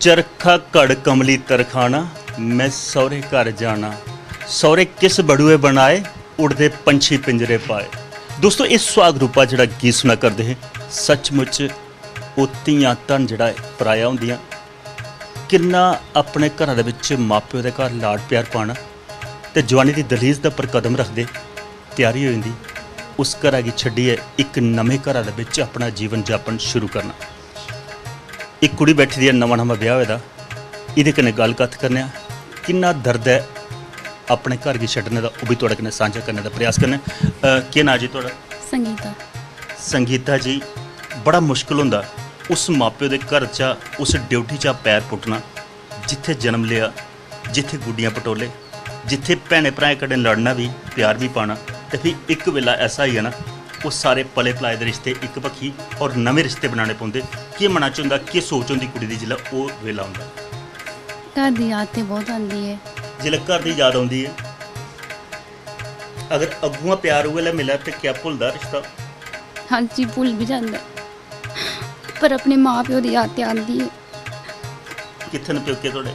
चरखा कड़ कमली तरखाना मैं सौरे घर जाना सौरे किस बड़ुए बनाए उड़दे पंछी पिंजरे पाए। दोस्तों इस सुहाग रूपा जिहड़ा गीत सुना करते हैं सचमुच वो धीआं धन जिहड़ा है पराया होंदियां किन्ना अपने घरां दे विच मापिओ दे घर लाड प्यार पाना ते जवानी दी दलीज दे उपर कदम रखदे तैयारी हो जांदी उस घरा गी छड्डिए एक नवें घरा दे विच अपना जीवन यापन शुरू करना। एक कुड़ी बैठी दी है नवां नवां ब्याह होए दा इहदे कन्नै गल्लबात करने किन्ना दर्द है अपने घर गी छड्डने दा ओह भी तुहाडे कन्नै सांझा करने दा प्रयास करने। केह् नां जी तुहाडा? संगीता। संगीता जी बड़ा मुश्किल होंदा उस मापिओ दे घर चा उस ड्यूटी चा पैर पुट्टना जिथे जन्म लिया जिथे गुड्डियां पटोले जिथे भैने भ्राएं कन्नै लड़ना भी प्यार भी पाना ते फिर एक वेला ऐसा ही है ना वो सारे पले पलाए दे रिश्ते एक पक्खी और नवे रिश्ते बनाने पौंदे। केह् मना च होंदा केह् सोच होंदी कुड़ी दी जिल्लै ओह वेला होंदा? घर दी याद ते बहुत आंदी है। जिल्लै घर दी याद आउंदी है अगर अगुआं प्यार उ'ऐ लै मिले ते क्या भुलदा रिश्ता? हाँ जी भूल भी जाता है पर अपने माँ प्यो दी याद ते आंदी है। कित्थे न प्योके तुहाडे?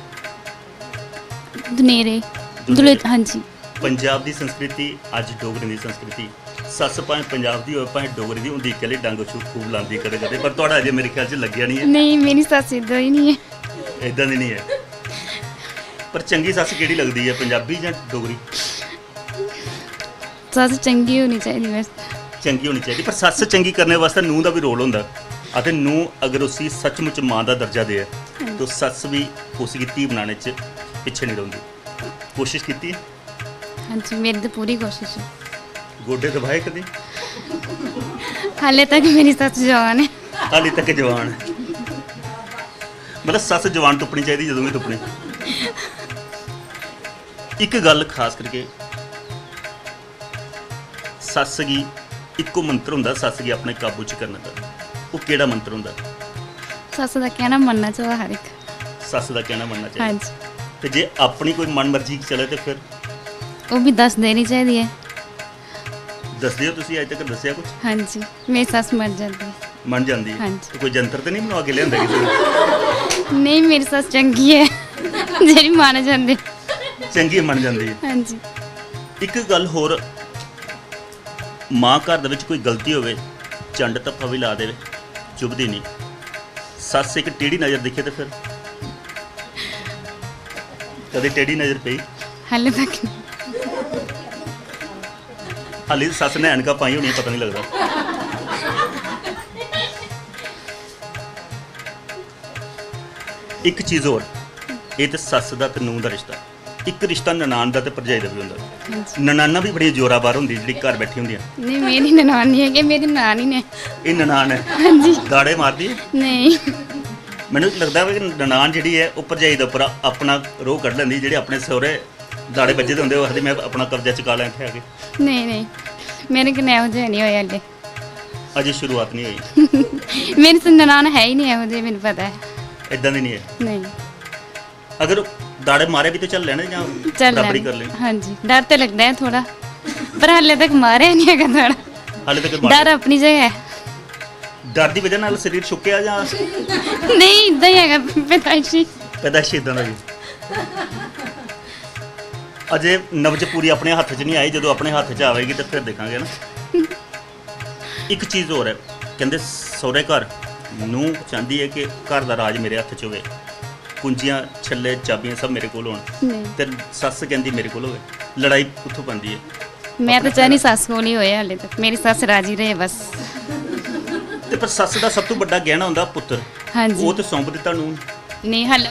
दुनेरे दुले हाँ जी। पंजाब दी संस्कृति अज डोगरी दी संस्कृति सस भाएं पंजाब दी होए भाएं डोगरी दी हुंदी इक्कै डंग छू खूब लांदी कदे कदे पर तुहाडा अजे मेरे ख्याल च लग्गिया नहीं है। नहीं मेरी सस इदां ही नहीं है। इदां दी नहीं है पर चंगी सस केड़ी लगदी है पंजाबी जां डोगरी? सस चंगी होनी चाहिए बस। चंगी होनी चाहिए पर सस चंगी करने वास्ते नूंह का भी रोल होंदा अते नूंह अगर उसी सचमुच मां का दर्जा दे तो सस भी उसकी धी बनाने च पिछे नहीं रौंदी। कोशिश कीती है? हाँ जी मेरी तो पूरी कोशिश है। गोडे दबाए कदे? हाले तक मेरी सस जवान है। हाले तक जवान है मतलब सस जवान तुप्पनी चाहिए जदों भी तुप्पनी। एक गल खास करके सस गी इक्को मंत्र हुंदा सस गी अपने काबू च करने दा वो केड़ा मंत्र हुंदा? सस का कहना मनना चाहिए हर एक। सस दा कहना मनना हाँ चाहिए जी ते जे अपनी कोई मन मर्जी चले तो फिर वो भी दस देनी चाहिए है। दस दिओ तुसीं अज तक दस्सिया कुछ? हाँ जी मेरी सस मर जाती है। मन जाती है हाँ जी। तो कोई जंतर तो नहीं बनवा के लिया किसी नहीं मेरी सस चंगी है जेरी माना जाती चंगी मन जाती है। हाँ जी। एक गल होर माँ घर दे विच कोई गलती होवे चंड धप्पा भी ला देवे चुभदी नहीं सस एक टेढ़ी नज़र दिखे तो फिर कदे टेढ़ी नज़र पई? हाले तक नहीं। हाली सस ने ऐनका पाई होनी पता नहीं लगता। एक चीज़ होर ये तो सस दा ते नूंह दा रिश्ता एक रिश्ता ननान दा ते भरजाई दा भी होंदा। ननाना भी बड़ी जोराबार होंदी जिहड़ी घर बैठी होंदियां। नहीं मेरी ननान नहीं है कि मेरी नानी ने। ये ननान है हाँ जी। दाड़े मारदी है? नहीं मैनूं लगदा है कि ननान जिहड़ी है वो भरजाई दे उपर अपना रोह कढ लैंदी जेह्ड़े अपने सहुरे दाड़े बज्जे दे होंदे ओह आखदी मैं अपना कब्जा चुका लै इत्थे आके। नहीं नहीं मेरे कन्नै ਇਹੋ ਜਿਹਾ नहीं होया हले। अजे शुरुआत नहीं हुई। मेरी तो ननान है ही नहीं ਇਹੋ ਜਿਹੀ ਮੈਨੂੰ पता है। इदां दी नहीं है? नहीं अगर दाड़े मारे भी तो चल लेने या चल बराबरी कर लें? हाँ जी डर तो लगता है थोड़ा पर हाले तक मारे नहीं है थोड़ा। हाले तक डर अपनी जगह है। डर की वजह नाल शरीर छुक्या या नहीं इदां ही है पैदाइशी पैदाइशी इदां दा भी? अजे नब्ज पूरी अपने हत्थ च नहीं आई जो अपने हत्थ च आएगी तो फिर देखांगे ना। एक चीज़ होर है कहते सौरे घर नूंह चाहती है कि घर का राज मेरे हत्थ च होवे कुंजियां छल्ले चाबियां सब मेरे कोल होण ते सस कहती मेरे कोल होवे लड़ाई उत्थों बनती है। मैं तो चाहनी सस को नहीं होया हाले तक मेरी सस राजी रहे बस। ते पर सस का सब तो बड़ा गहना हुंदा पुत्तर। हाँ जी वो तो सौंप दिता नूंह नहीं हाले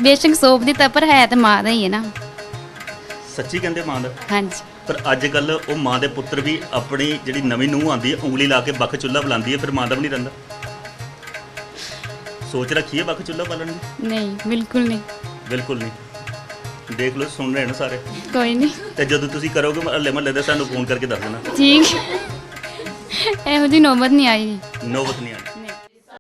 बेशक सौंप दिता पर है तो माँ का ही है ना। सच्ची कहते मां दा? हाँ जी पर अजकल वो मां के पुत्र भी अपनी जी नवीं नूंह आती है उंगली ला के बख चुल्हा बुलाती है फिर मां का भी नहीं रहिंदा। सोच रखी है बख चुल्हा बालन की? नहीं बिल्कुल नहीं। बिल्कुल नहीं। देख लो सुन रहे हैं ना सारे। कोई नहीं तो जदों तुसीं करोगे हल्ले महल्ले दे सानूं फोन करके दस देना। ठीक ਇਹੋ ਜਿਹੀ ਨੌਬਤ ਨਹੀਂ ਆਈ। नौबत नहीं आनी।